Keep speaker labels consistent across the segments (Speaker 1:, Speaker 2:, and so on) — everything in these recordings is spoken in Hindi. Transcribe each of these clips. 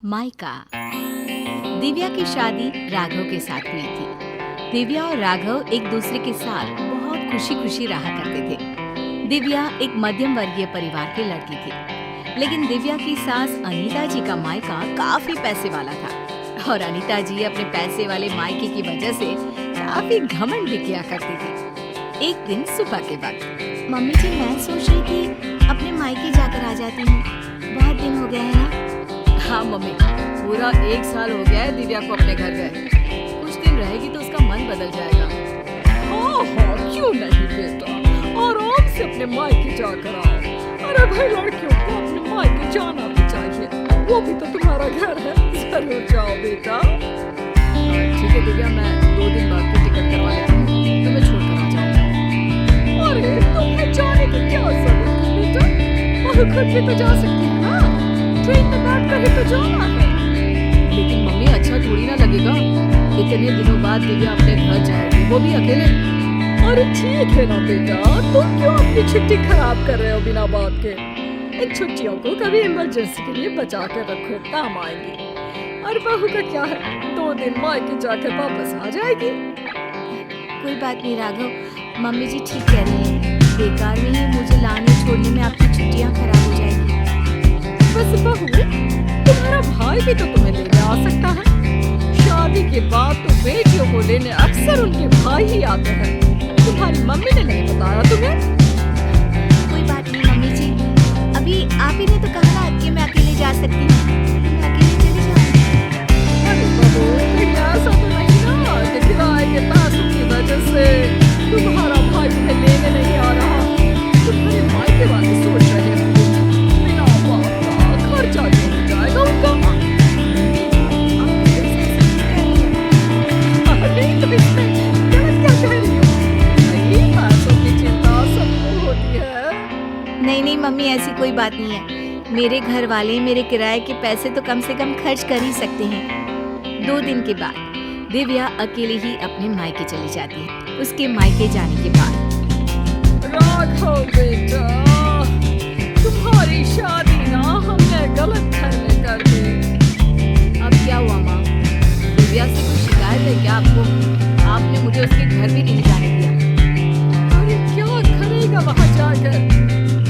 Speaker 1: माइका। दिव्या की शादी राघव के साथ हुई थी। दिव्या और राघव एक दूसरे के साथ बहुत खुशी खुशी रहा करते थे। दिव्या एक मध्यम वर्गीय परिवार की लड़की थी, लेकिन दिव्या की सास अनीता जी का मायका काफी पैसे वाला था और अनीता जी अपने पैसे वाले मायके की वजह से काफी घमंड भी किया करती थी। एक दिन सुबह के वक्त,
Speaker 2: मम्मी जी मैं सोच रही थी अपने मायके जाकर आ जाती हूँ, बहुत दिन हो गए हैं ना।
Speaker 1: हाँ मम्मी, पूरा 1 साल हो गया है दिव्या को अपने घर गए। कुछ दिन रहेगी तो उसका मन बदल जाएगा।
Speaker 3: हाँ हाँ, क्यों नहीं बेटा, आराम से अपने मायके जाकर आओ। अरे भाई, लड़कियों को अपने मायके जाना भी चाहिए, वो भी तो तुम्हारा घर है, जरूर जाओ बेटा।
Speaker 1: ठीक है दिव्या, मैं 2 दिन बाद की टिकट करवा लेती हूँ, तुम्हें छोड़कर आ जाऊंगा।
Speaker 3: अरे तुम्हें जाने की क्या जरूरत है बेटा, और खुद भी तो जा सकती है ना, ट्रेन में बैठ कर ही तो जाना है।
Speaker 1: लेकिन मम्मी अच्छा थोड़ी ना लगेगा, इतने दिनों बाद दिव्या अपने घर जाएगी, वो भी अकेले।
Speaker 3: अरे ठीक है ना बेटा, तुम क्यों अपनी छुट्टी खराब कर रहे हो बिना बात के। इन छुट्टियों को कभी इमरजेंसी के लिए बचा कर रखो, काम आएंगी। और बहू का क्या है, 2 दिन मायके जाकर वापस आ जाएगी।
Speaker 2: कोई बात नहीं राघव, मम्मी जी ठीक कह रही हैं, बेकार में ही मुझे लाने छोड़ने में आपकी छुट्टियाँ खराब हो जाएगी।
Speaker 3: बस बहू, तुम्हारा भाई भी तो तुम्हें लेने आ सकता है। शादी के बाद तो बेटियों को लेने अक्सर उनके भाई ही आते हैं। तुम्हारी मम्मी ने नहीं बताया तुम्हें?
Speaker 2: कोई बात नहीं मम्मी जी, अभी आप ही ने तो कहा ना कि मैं अकेले जा सकती हूँ, तो मैं अकेले चली जाऊँगी।
Speaker 3: अरे बहू, कहीं ऐसा तो नहीं ना कि किराए के पैसों की वजह से तुम्हारा भाई तुम्हें लेने नहीं आ रहा। तुम्हारे मायके वाले सोच रहे हैं बिना बात का खर्चा जो हो जाएगा उनका। अरे तो इसमें गलत क्या कह रही हो? नहीं, पैसों की चिंता सबको होती है।
Speaker 2: नहीं मम्मी, ऐसी कोई बात नहीं है। मेरे घर वाले मेरे किराए के पैसे तो कम से कम खर्च कर ही सकते हैं। 2 दिन के बाद दिव्या अकेले ही अपने मायके चली जाती है। उसके मायके जाने के बाद,
Speaker 3: राघव बेटा, तुम्हारी शादी ना हमने गलत घर में कर दी।
Speaker 1: अब क्या हुआ माँ, दिव्या से कुछ शिकायत है क्या आपको? आपने मुझे उसके घर भी नहीं जाने दिया।
Speaker 3: अरे क्या करेगा वहाँ जाकर,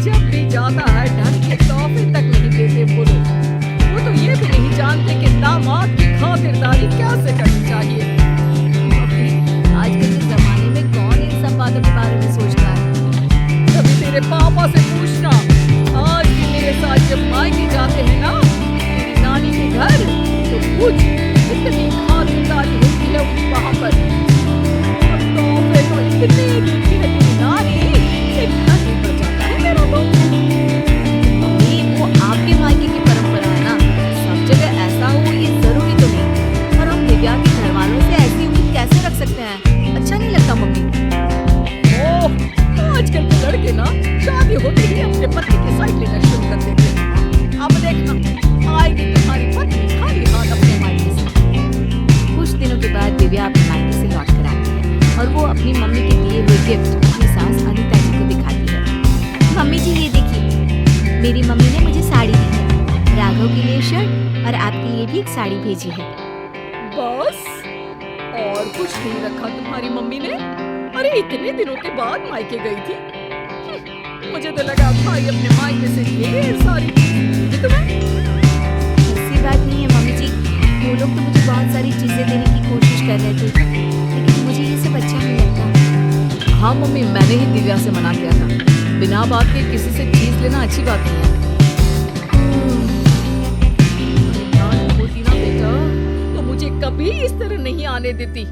Speaker 3: जब भी जाता है ढंग के तोहफे तक नहीं देते वो लोग। वो तो ये भी नहीं जानते कि दामाद की खातिरदारी कैसे करनी चाहिए।
Speaker 1: आजकल के जमाने में कौन इन सब बातों के बारे में सोच रहा है?
Speaker 3: कभी तेरे पापा से पूछना, आज भी मेरे साथ जब मायके जाते हैं ना तेरी नानी के घर, तो पूछ कितनी खातिरदारी होती है उनकी वहाँ पर। अब तोहफे तो इतने देती है तेरी नानी कि घर नहीं बच जाता है मेरा तो।
Speaker 1: मम्मी, वो आपके मायके की परंपरा है ना, सब जगह ऐसा हो ये जरूरी तो नहीं। और हम दिव्या के घर वालों से ऐसी उम्मीद कैसे रख सकते हैं? अच्छा नहीं लगता मम्मी।
Speaker 3: ओह, आजकल के लड़के ना शादी होते ही अपने पति की साइड लेना शुरू कर देते हैं। अब देखना, आएगी तुम्हारी पत्नी खाली हाथ अपने मायके से।
Speaker 1: कुछ दिनों के बाद दिव्या अपने मायके से लौट कर आती है और वो अपनी मम्मी के दिए हुए गिफ्ट अपनी सास अनीता जी को दिखाती है।
Speaker 2: मम्मी जी ये देखिए, मेरी मम्मी ने मुझे साड़ी दी है, राघव के लिए शर्ट और आपके लिए भी एक साड़ी भेजी है।
Speaker 3: बस और कुछ नहीं रखा तुम्हारी मम्मी ने? अरे इतने दिनों के बाद मायके गई थी। मुझे तो लगा भाई अपने मायके से ढेर सारी चीजें तुम्हें।
Speaker 2: ऐसी बात नहीं है मम्मी जी, वो लोग तो मुझे बहुत सारी चीजें देने की कोशिश कर रहे थे, लेकिन मुझे ये सब अच्छा नहीं लगता।
Speaker 1: हाँ मम्मी, मैंने ही दिव्या से मना किया था। बिना बात के किसी से चीज लेना अच्छी बात नहीं है।
Speaker 3: होती ना बेटा तो मुझे कभी इस तरह नहीं आने देती।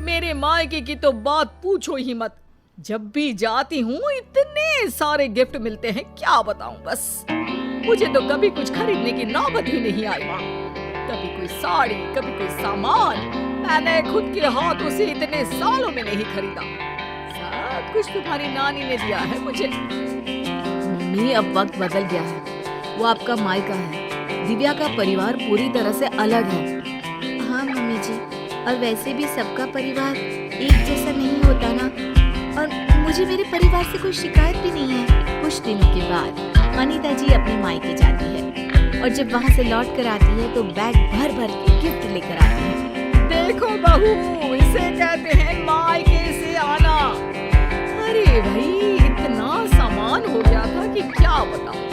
Speaker 3: मेरे मायके की तो बात पूछो ही मत। जब भी जाती हूँ इतने सारे गिफ्ट मिलते हैं, क्या बताऊं। बस मुझे तो कभी कुछ खरीदने की नौबत ही नहीं आई। कभी कोई साड़ी, कभी कोई सामान मैंने खुद के हाथों से इतने सालों में नहीं खरीदा। सब कुछ तुम्हारी नानी ने दिया है मुझे।
Speaker 1: मम्मी, अब वक्त बदल गया है, वो आपका मायका है। दिव्या का परिवार पूरी तरह से अलग है।
Speaker 2: हाँ मम्मी जी, और वैसे भी सबका परिवार एक जैसा नहीं होता ना, और मुझे मेरे परिवार से कोई शिकायत भी नहीं है।
Speaker 1: कुछ दिनों के बाद अनीता जी अपने मायके जाती है।
Speaker 2: और जब वहाँ से लौट कर आती है तो बैग भर भर के गिफ्ट लेकर आती है।
Speaker 3: देखो बहू, इसे कहते हैं मायके से आना। अरे भाई, इतना सामान हो गया था कि क्या बताऊं।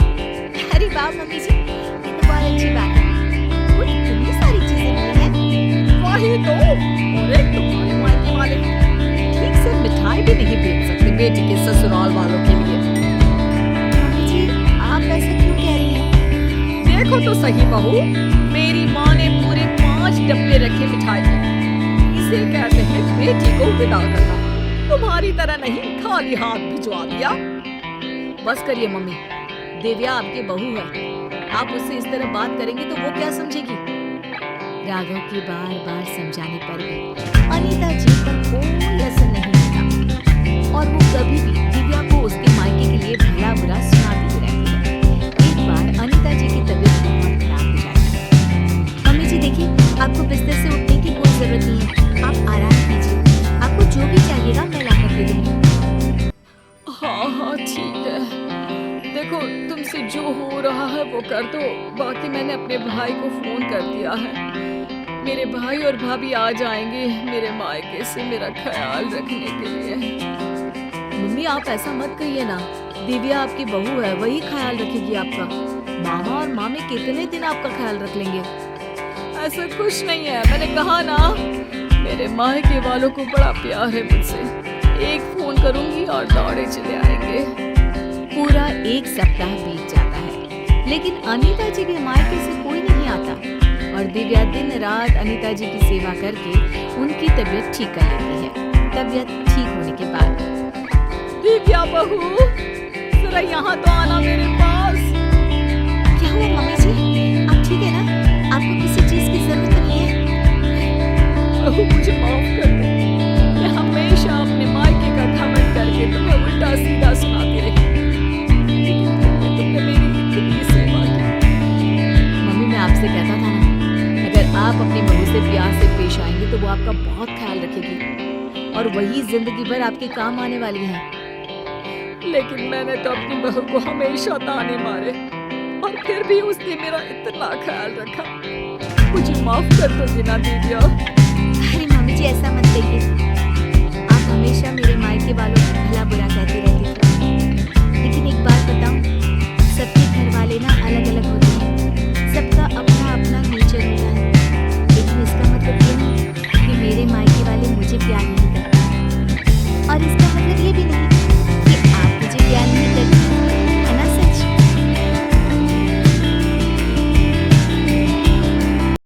Speaker 2: अरे वाह मम्मी जी, ये तो बहुत अच्छी बात है, आपको इतनी सारी चीजें मिली हैं।
Speaker 3: वही तो, और एक तुम्हारे मायके वाले ठीक से मिठाई भी नहीं बेच सकते बेटी के ससुराल वालों के लिए।
Speaker 2: मम्मी जी, आप ऐसा क्यों कह रही हैं?
Speaker 3: देखो तो सही बहू, मेरी माँ ने पूरे 5 डब्बे रखे मिठाई के। इसे कहते हैं बेटी को विदा करना। तुम्हारी तरह नहीं खाली हाथ भिजवा दिया। बस करिए मम्मी, दिव्या आपकी बहू है, आप उससे इस तरह बात करेंगे तो वो क्या समझेगी।
Speaker 2: राघव के बार बार समझाने पर भी अनीता जी पर कोई असर नहीं होता और वो कभी भी दिव्या को उसके मायके के लिए भला बुरा सुनाती ही रहती है। एक बार अनीता जी की तबीयत बहुत खराब हो जाती है। मम्मी जी देखिए, आपको बिस्तर से उठने की कोई जरूरत नहीं है, आप आराम कीजिए, आपको जो भी चाहिएगा मैं ला कर दे दूंगी।
Speaker 3: हाँ हाँ ठीक है, देखो तुमसे जो हो रहा है वो कर दो। बाकी मैंने अपने भाई को फोन कर दिया है, मेरे भाई और भाभी आ जाएंगे मेरे मायके से मेरा ख्याल रखने के लिए।
Speaker 2: मम्मी आप ऐसा मत कहिए ना, दिव्या आपकी बहू है, वही ख्याल रखेगी आपका। मामा और मामी कितने दिन आपका ख्याल रख लेंगे।
Speaker 3: ऐसा कुछ नहीं है, मैंने कहा ना, मेरे मायके वालों को बड़ा प्यार है मुझसे। एक फोन करूंगी और दौड़े चले आएंगे।
Speaker 2: पूरा 1 सप्ताह बीत जाता है, लेकिन अनीता जी के मायके से कोई नहीं आता और दिव्या दिन रात अनीता जी की सेवा करके उनकी तबीयत ठीक कर लेती है। तबीयत ठीक होने के बाद
Speaker 3: दिव्या बहू, जरा यहाँ तो आना मेरे पास।
Speaker 2: क्या हुआ मम्मी जी, आप ठीक है ना? आपको किसी चीज की जरूरत तो नहीं है?
Speaker 3: बहू मुझे माफ कर दे, मैं हमेशा अपने मायके का घमंड करके तुम्हें उल्टा सीधा सुनाती रही, लेकिन तुमने मेरी कितनी सेवा की।
Speaker 2: मम्मी मैं आपसे कहता था ना, अगर आप अपनी बहू से प्यार से पेश आएंगे तो वो आपका बहुत ख्याल रखेगी और वही जिंदगी भर आपके काम आने वाली है।
Speaker 3: लेकिन मैंने तो अपनी बहू को हमेशा ताने मारे और फिर भी उसने मेरा इतना ख्याल रखा। मुझे माफ कर दो बिना दिव्या।
Speaker 2: अरे मम्मी जी ऐसा मत कहिए, आप हमेशा मेरे मायके वालों को भला बुरा कहती रहती थी, लेकिन एक बात बताऊं,